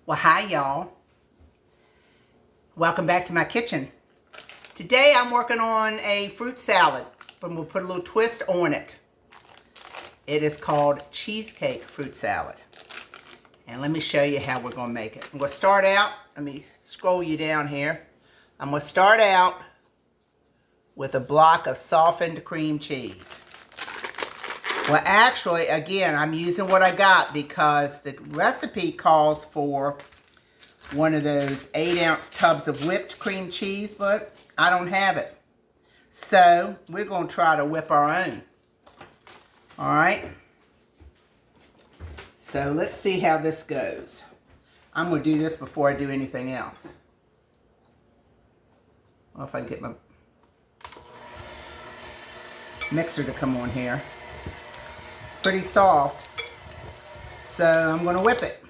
Well, hi y'all. Welcome back to my kitchen. Today I'm working on a fruit salad, but we'll put a little twist on it. It is called Cheesecake Fruit Salad. And let me show you how we're going to make it. I'm going to start out, let me scroll you down here. I'm going to start out with a block of softened cream cheese. Well, actually, again, I'm using what I got because the recipe calls for one of those 8-ounce tubs of whipped cream cheese, but I don't have it. So we're going to try to whip our own. All right. So let's see how this goes. I'm going to do this before I do anything else. Well, if I can get my mixer to come on here. It's pretty soft, so I'm going to whip it.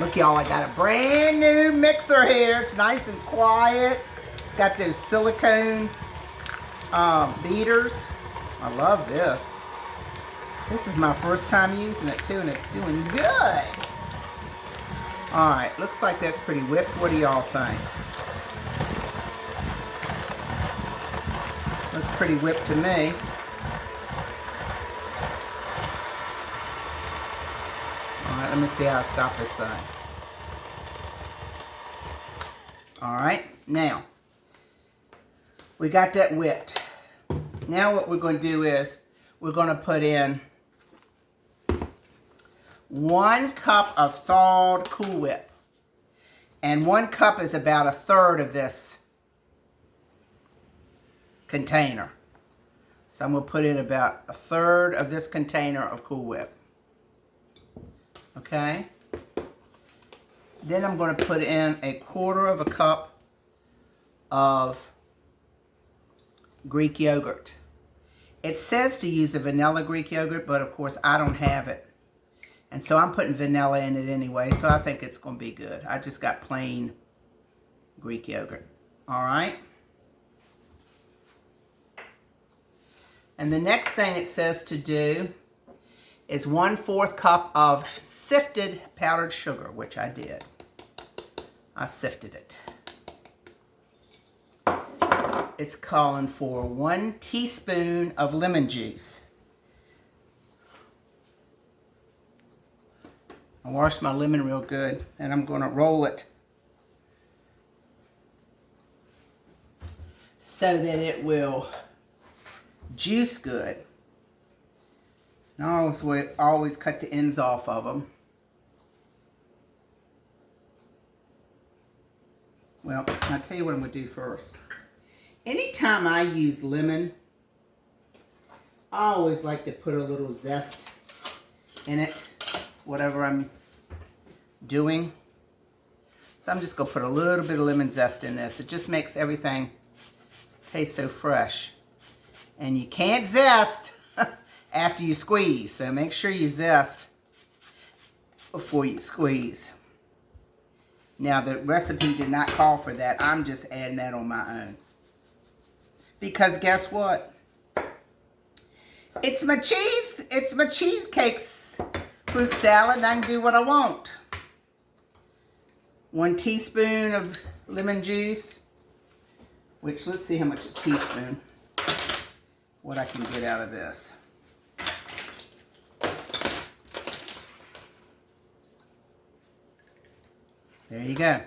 Look, y'all, I got a brand new mixer here. It's nice and quiet. It's got those silicone beaters. I love this. This is my first time using it too, and it's doing good. All right, looks like that's pretty whipped. What do y'all think? Looks pretty whipped to me. All right, let me see how I stop this thing. All right, now, we got that whipped. Now what we're going to do is we're going to put in 1 cup of thawed Cool Whip. And 1 cup is about 1/3 of this container. So I'm going to put in about 1/3 of this container of Cool Whip. Okay? Then I'm going to put in 1/4 cup of Greek yogurt. It says to use a vanilla Greek yogurt, but of course I don't have it. And so I'm putting vanilla in it anyway, so I think it's going to be good. I just got plain Greek yogurt. All right? And the next thing it says to do is 1/4 cup of sifted powdered sugar, which I did. I sifted it. It's calling for 1 teaspoon of lemon juice. I washed my lemon real good, and I'm going to roll it so that it will juice good. And I always cut the ends off of them. Well, I'll tell you what I'm going to do first. Anytime I use lemon, I always like to put a little zest in it, whatever I'm doing. So I'm just going to put a little bit of lemon zest in this. It just makes everything taste so fresh. And you can't zest after you squeeze, so make sure you zest before you squeeze. Now, the recipe did not call for that. I'm just adding that on my own. Because guess what? It's my cheesecake fruit salad, and I can do what I want. 1 teaspoon of lemon juice, which, let's see how much a teaspoon, what I can get out of this. There you go.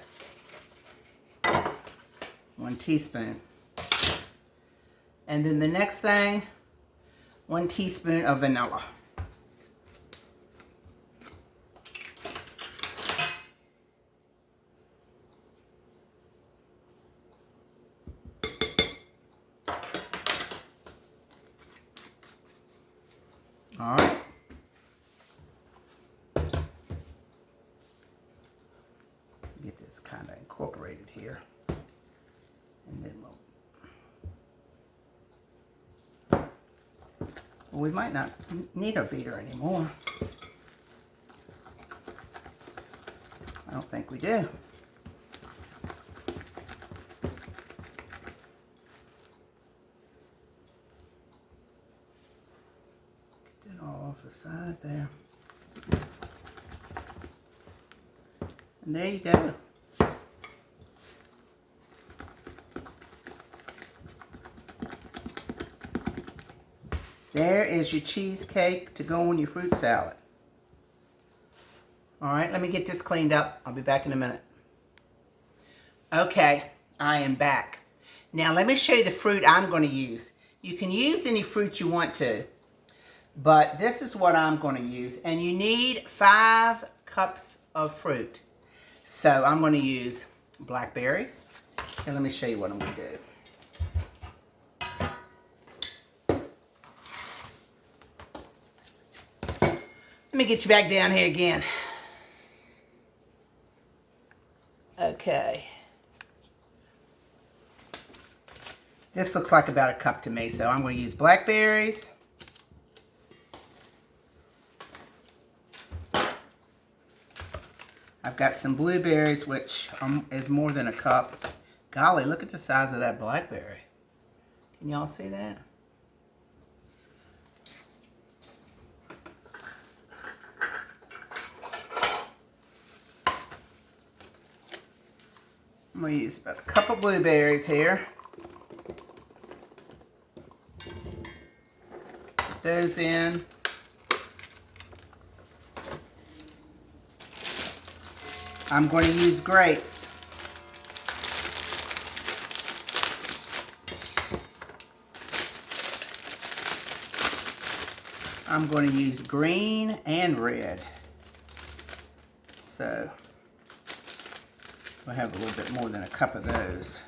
1 teaspoon. And then the next thing, 1 teaspoon of vanilla. All right. Get this kind of incorporated here. And then we might not need a beater anymore. I don't think we do. off the side there. And there you go. There is your cheesecake to go on your fruit salad. All right, let me get this cleaned up. I'll be back in a minute. Okay, I am back. Now let me show you the fruit I'm going to use. You can use any fruit you want to, but this is what I'm going to use. And you need 5 cups of fruit. So I'm going to use blackberries. And let me show you what I'm going to do. Let me get you back down here again. Okay. This looks like about a cup to me, so I'm going to use blackberries. I've got some blueberries, which is more than a cup. Golly, look at the size of that blackberry. Can y'all see that? I'm going to use about a cup of blueberries here. Put those in. I'm going to use grapes. I'm going to use green and red. So I have a little bit more than a cup of those.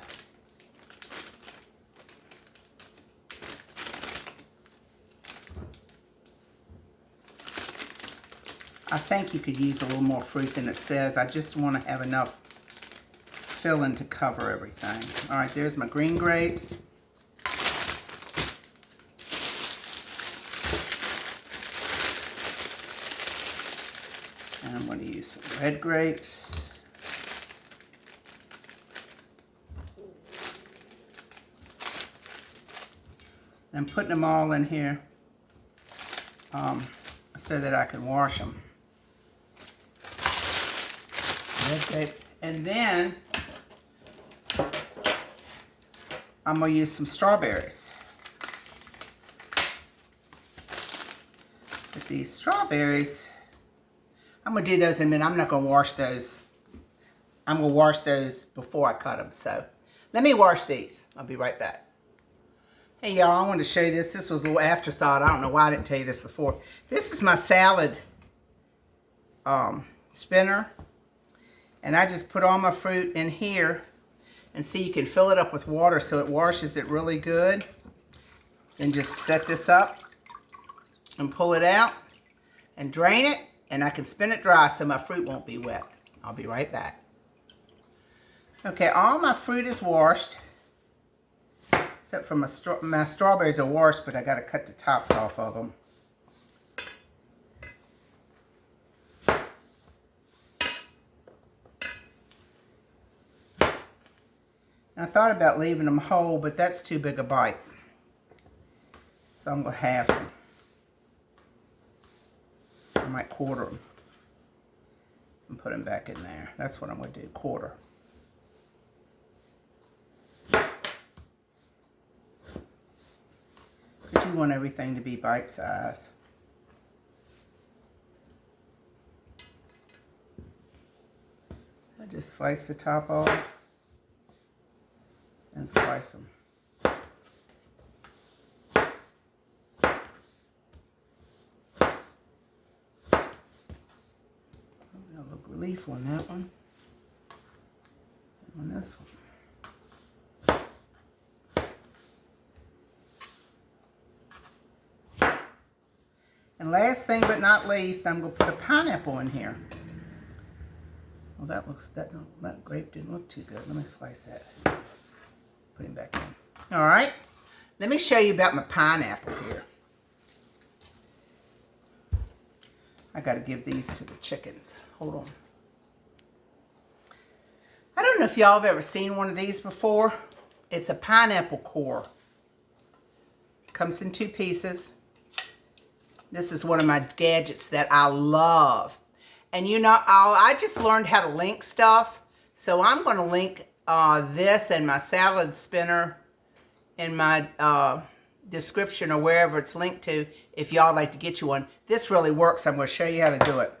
I think you could use a little more fruit than it says. I just want to have enough filling to cover everything. All right, there's my green grapes. And I'm going to use some red grapes. I'm putting them all in here so that I can wash them. Red grapes. And then I'm going to use some strawberries. With these strawberries, I'm going to do those in a minute. I'm not going to wash those. I'm going to wash those before I cut them. So let me wash these. I'll be right back. Hey y'all, I wanted to show you this. This was a little afterthought. I don't know why I didn't tell you this before. This is my salad spinner. And I just put all my fruit in here. And see, you can fill it up with water so it washes it really good. Then just set this up and pull it out and drain it. And I can spin it dry so my fruit won't be wet. I'll be right back. Okay, all my fruit is washed. Except for my strawberries are washed, but I got to cut the tops off of them. And I thought about leaving them whole, but that's too big a bite. So I'm going to half them. I might quarter them and put them back in there. That's what I'm going to do, quarter. Because you want everything to be bite-sized. So I just slice the top off and slice them. A little relief on that one. And on this one. And last thing but not least, I'm going to put a pineapple in here. Well, that grape didn't look too good. Let me slice that. Put him back in. All right. Let me show you about my pineapple here. I got to give these to the chickens. Hold on. I don't know if y'all have ever seen one of these before. It's a pineapple core. Comes in 2 pieces. This is one of my gadgets that I love. And you know, I just learned how to link stuff. So I'm going to link this and my salad spinner in my description or wherever it's linked to if y'all like to get you one. This really works. I'm going to show you how to do it.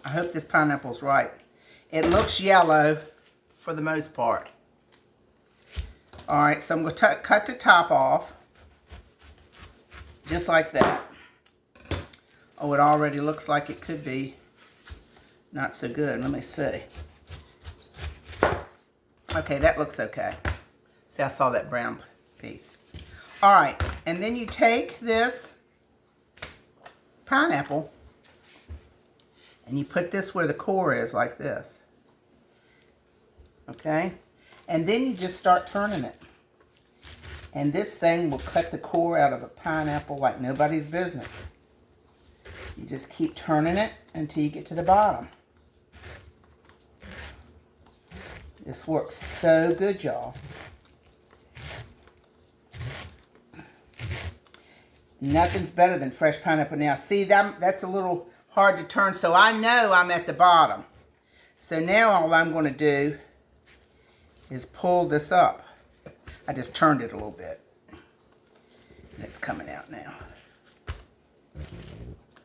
I hope this pineapple's right. It looks yellow for the most part. All right, so I'm going to cut the top off. Just like that. Oh, it already looks like it could be not so good. Let me see. Okay, that looks okay. See, I saw that brown piece. All right, and then you take this pineapple and you put this where the core is, like this. Okay? And then you just start turning it. And this thing will cut the core out of a pineapple like nobody's business. You just keep turning it until you get to the bottom. This works so good, y'all. Nothing's better than fresh pineapple. Now, see, that's a little hard to turn, so I know I'm at the bottom. So now all I'm going to do is pull this up. I just turned it a little bit. And it's coming out now.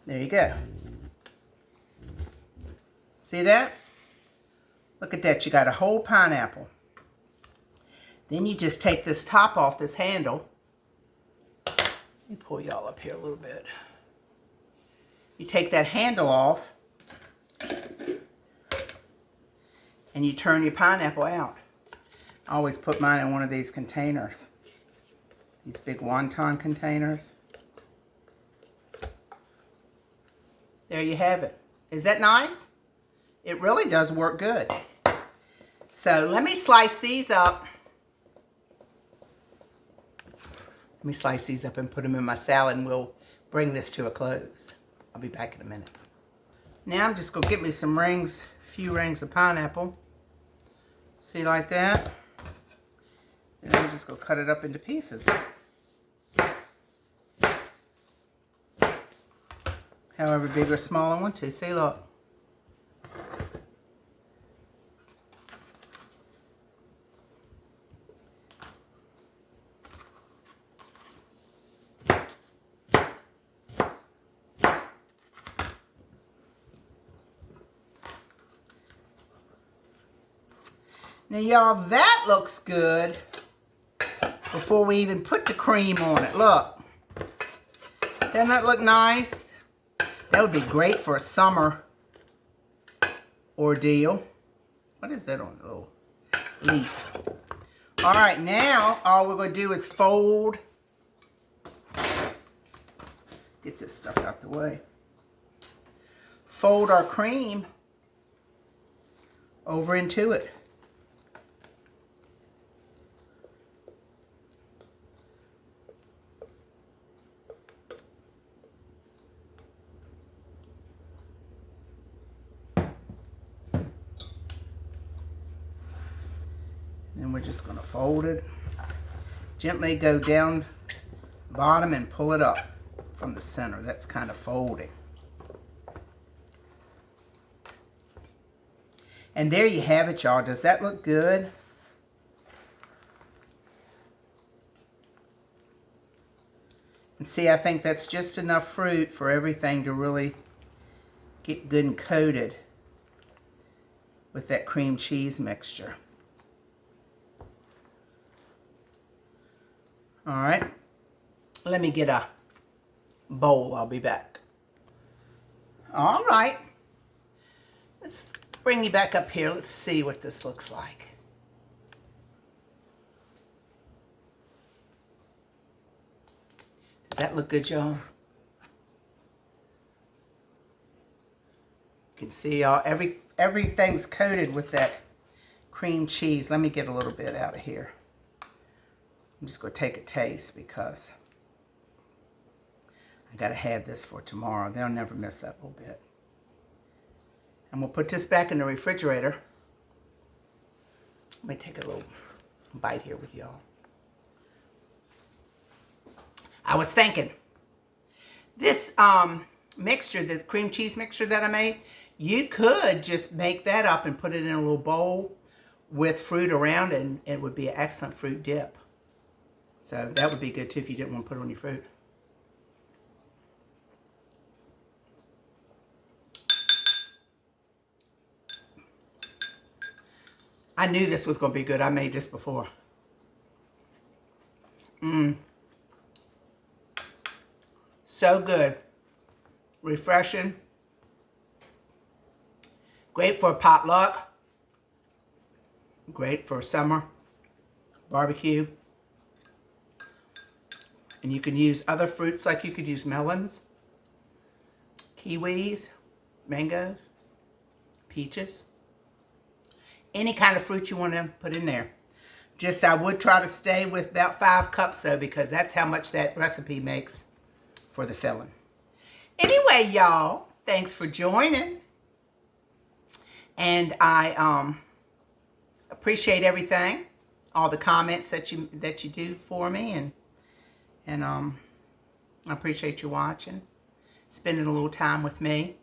There you go. See that? Look at that. You got a whole pineapple. Then you just take this top off this handle. Let me pull y'all up here a little bit. You take that handle off and you turn your pineapple out. I always put mine in one of these containers. These big wonton containers. There you have it. Is that nice? It really does work good. So let me slice these up. Let me slice these up and put them in my salad, and we'll bring this to a close. I'll be back in a minute. Now I'm just going to get me some rings, a few rings of pineapple. See, like that? And I'm just going to cut it up into pieces. However big or small I want to. See, look. Now, y'all, that looks good before we even put the cream on it. Look. Doesn't that look nice? That would be great for a summer ordeal. What is that on the little leaf? All right, now all we're going to do is fold. Get this stuff out the way. Fold our cream over into it. And we're just going to fold it. Gently go down the bottom and pull it up from the center. That's kind of folding. And there you have it, y'all. Does that look good? And see, I think that's just enough fruit for everything to really get good and coated with that cream cheese mixture. All right, let me get a bowl. I'll be back. All right, let's bring you back up here. Let's see what this looks like. Does that look good, y'all? You can see, y'all, everything's coated with that cream cheese. Let me get a little bit out of here. I'm just going to take a taste because I got to have this for tomorrow. They'll never miss that little bit. And we'll put this back in the refrigerator. Let me take a little bite here with y'all. I was thinking, this mixture, the cream cheese mixture that I made, you could just make that up and put it in a little bowl with fruit around it, and it would be an excellent fruit dip. So that would be good too if you didn't want to put it on your fruit. I knew this was going to be good. I made this before. So good. Refreshing. Great for a potluck. Great for a summer barbecue. And you can use other fruits, like you could use melons, kiwis, mangoes, peaches. Any kind of fruit you want to put in there. Just, I would try to stay with about 5 cups though, because that's how much that recipe makes for the filling. Anyway, y'all, thanks for joining. And I appreciate everything, all the comments that you do for me, and I appreciate you watching, spending a little time with me,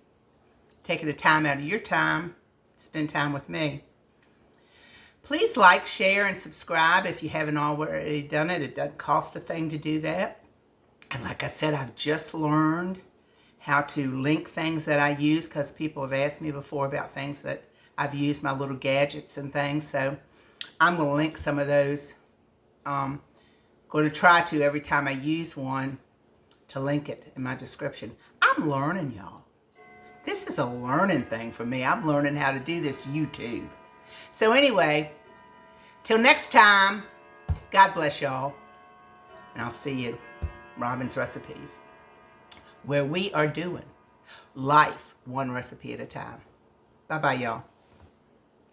taking the time out of your time to spend time with me. Please like, share, and subscribe if you haven't already done it. It doesn't cost a thing to do that. And like I said, I've just learned how to link things that I use, because people have asked me before about things that I've used, my little gadgets and things. So I'm going to link some of those. Going to try to, every time I use one, to link it in my description. I'm learning, y'all. This is a learning thing for me. I'm learning how to do this YouTube. So anyway, till next time, God bless y'all. And I'll see you, Robin's Recipes, where we are doing life one recipe at a time. Bye-bye, y'all.